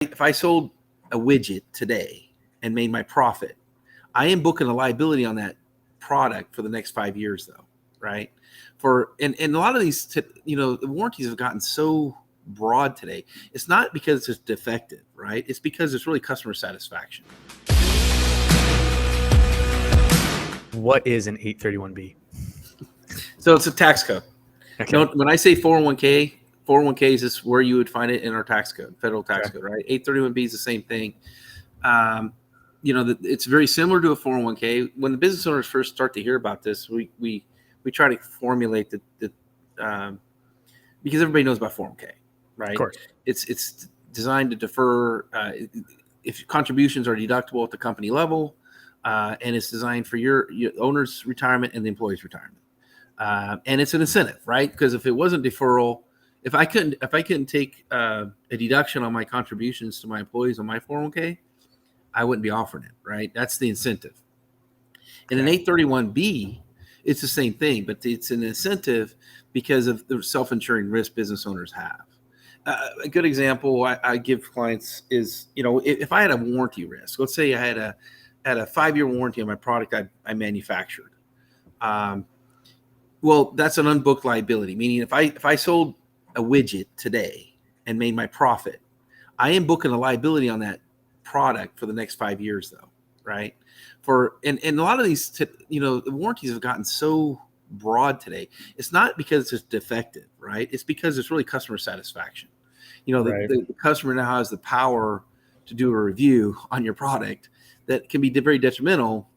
If I sold a widget today and made my profit, I am booking a liability on that product for the next 5 years, though, right? And a lot of these, the warranties have gotten so broad today. It's not because it's defective, right? It's because it's really customer satisfaction. What is an 831B? So it's a tax code. Okay. When I say 401k, 401ks is where you would find it in our tax code, federal tax code, right? 831B is the same thing. It's very similar to a 401k. When the business owners first start to hear about this, we try to formulate the because everybody knows about 401k, right? Of course. It's designed to defer if contributions are deductible at the company level, and it's designed for your owner's retirement and the employee's retirement. And it's an incentive, right? Because if it wasn't deferral, if I couldn't take a deduction on my contributions to my employees on my 401k, I wouldn't be offering it, right? That's the incentive. In an 831B, it's the same thing, but it's an incentive because of the self-insuring risk business owners have. A good example I give clients is, if I had a warranty risk, let's say I had a 5-year warranty on my product I manufactured. Well, that's an unbooked liability, meaning if I sold a widget today and made my profit, I am booking a liability on that product for the next 5 years, though, right? And a lot of these, the warranties have gotten so broad today. It's not because it's defective, right? It's because it's really customer satisfaction. The customer now has the power to do a review on your product that can be very detrimental,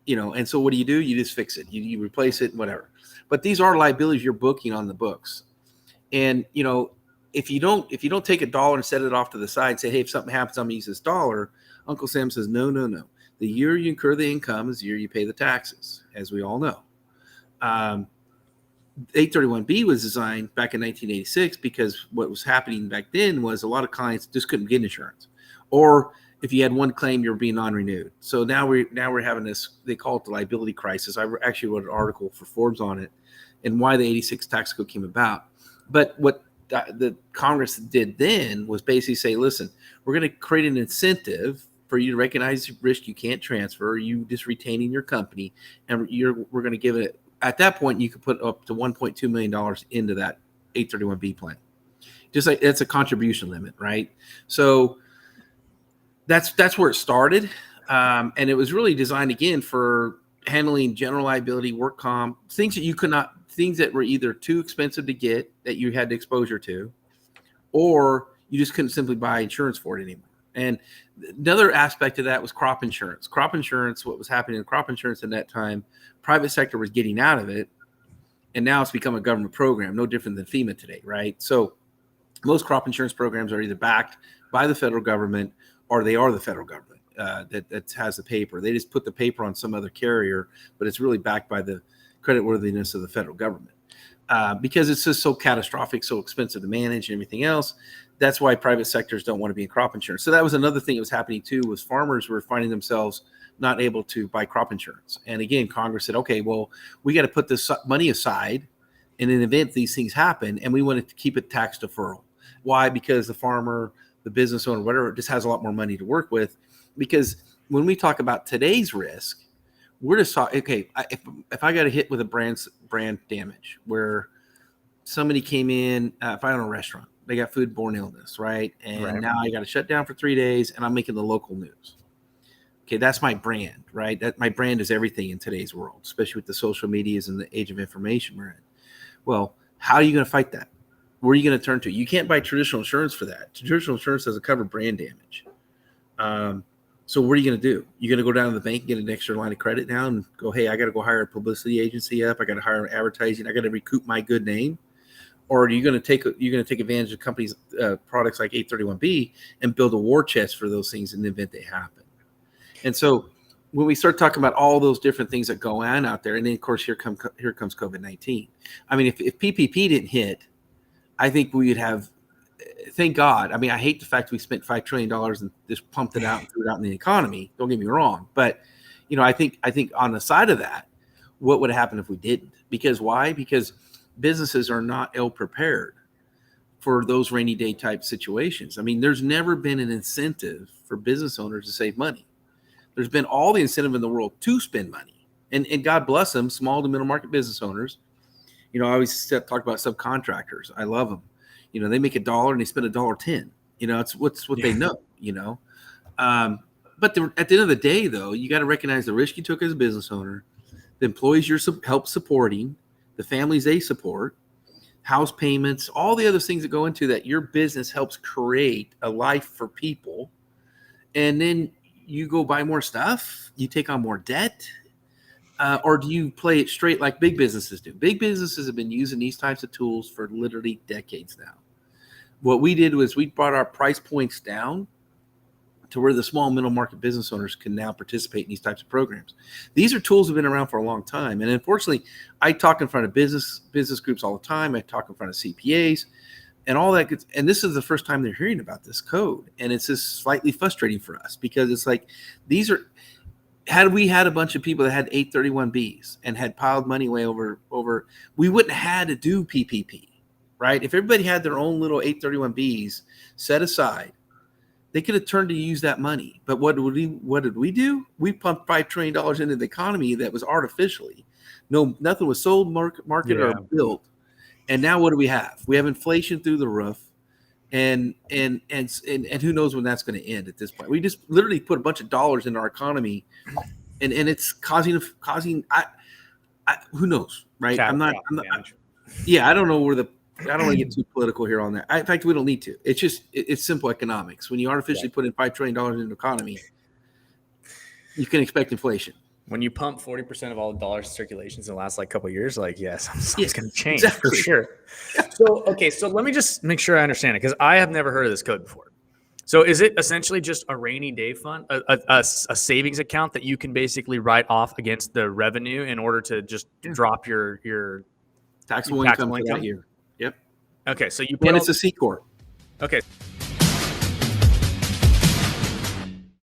and so what do? You just fix it. You replace it, whatever. But these are liabilities you're booking on the books. And, if you don't take $1 and set it off to the side and say, hey, if something happens, I'm going to use this $1, Uncle Sam says, no. The year you incur the income is the year you pay the taxes, as we all know. 831B was designed back in 1986 because what was happening back then was a lot of clients just couldn't get insurance. Or if you had one claim, you're being non-renewed. So now we're having this, they call it the liability crisis. I actually wrote an article for Forbes on it and why the 86 tax code came about. But what the Congress did then was basically say, listen, we're going to create an incentive for you to recognize risk you can't transfer, you just retaining your company, and we're going to give it, at that point, you could put up to $1.2 million into that 831B plan. Just like it's a contribution limit, right? So that's where it started. And it was really designed, again, for handling general liability, work comp, things that were either too expensive to get that you had exposure to, or you just couldn't simply buy insurance for it anymore. And another aspect of that was crop insurance. Crop insurance, what was happening in crop insurance at that time, private sector was getting out of it, and now it's become a government program, no different than FEMA today, right? So most crop insurance programs are either backed by the federal government or they are the federal government that has the paper. They just put the paper on some other carrier, but it's really backed by the creditworthiness of the federal government. Because it's just so catastrophic, so expensive to manage and everything else. That's why private sectors don't want to be in crop insurance. So that was another thing that was happening too, was farmers were finding themselves not able to buy crop insurance. And again, Congress said, okay, well, we got to put this money aside in an event these things happen, and we want to keep it tax deferral. Why? Because the farmer, the business owner, whatever, just has a lot more money to work with. Because when we talk about today's risk, we're just talking, okay, if I got a hit with a brand damage where somebody came in, if I own a restaurant, they got foodborne illness, right? And now I got to shut down for 3 days and I'm making the local news. Okay, that's my brand, right? That my brand is everything in today's world, especially with the social medias and the age of information we're in. Well, how are you going to fight that? Where are you going to turn to? You can't buy traditional insurance for that. Traditional insurance doesn't cover brand damage. So what are you going to do? You're going to go down to the bank and get an extra line of credit now and go, hey, I got to go hire a publicity agency up. I got to hire advertising. I got to recoup my good name. Or are you going to take advantage of companies' products like 831B and build a war chest for those things in the event they happen? And so when we start talking about all those different things that go on out there, and then of course here comes COVID-19. I mean, if PPP didn't hit, I think we would have. Thank God. I mean, I hate the fact we spent $5 trillion and just pumped it out and threw it out in the economy. Don't get me wrong, but I think on the side of that, what would happen if we didn't? Because why? Because businesses are not ill prepared for those rainy day type situations. I mean, there's never been an incentive for business owners to save money. There's been all the incentive in the world to spend money. And God bless them, small to middle market business owners. I always talk about subcontractors. I love them. They make $1 and they spend $1.10. It's what they know, But at the end of the day, though, you got to recognize the risk you took as a business owner, the employees you're help supporting, the families they support, house payments, all the other things that go into that. Your business helps create a life for people. And then you go buy more stuff, you take on more debt, or do you play it straight like big businesses do? Big businesses have been using these types of tools for literally decades now. What we did was we brought our price points down to where the small middle market business owners can now participate in these types of programs. These are tools that have been around for a long time. And unfortunately, I talk in front of business groups all the time. I talk in front of CPAs and all that. And this is the first time they're hearing about this code. And it's just slightly frustrating for us because it's like, had we had a bunch of people that had 831Bs and had piled money way over, we wouldn't have had to do PPP, right? If everybody had their own little 831Bs set aside, they could have turned to use that money. But what did we do? We pumped $5 trillion into the economy that was artificially. Nothing was sold, marketed, or built. And now what do we have? We have inflation through the roof. And who knows when that's going to end at this point. We just literally put a bunch of dollars in our economy and it's causing who knows, right? I don't know I don't want to get too political here on that. In fact, we don't need to. It's just, it's simple economics. When you artificially put in $5 trillion into the economy, you can expect inflation. When you pump 40% of all the dollars circulations in the last couple of years, something's going to change exactly. for sure. So let me just make sure I understand it because I have never heard of this code before. So is it essentially just a rainy day fund, a savings account that you can basically write off against the revenue in order to just drop your taxable income for that year? Yep. Okay, so and it's a C Corp. Okay.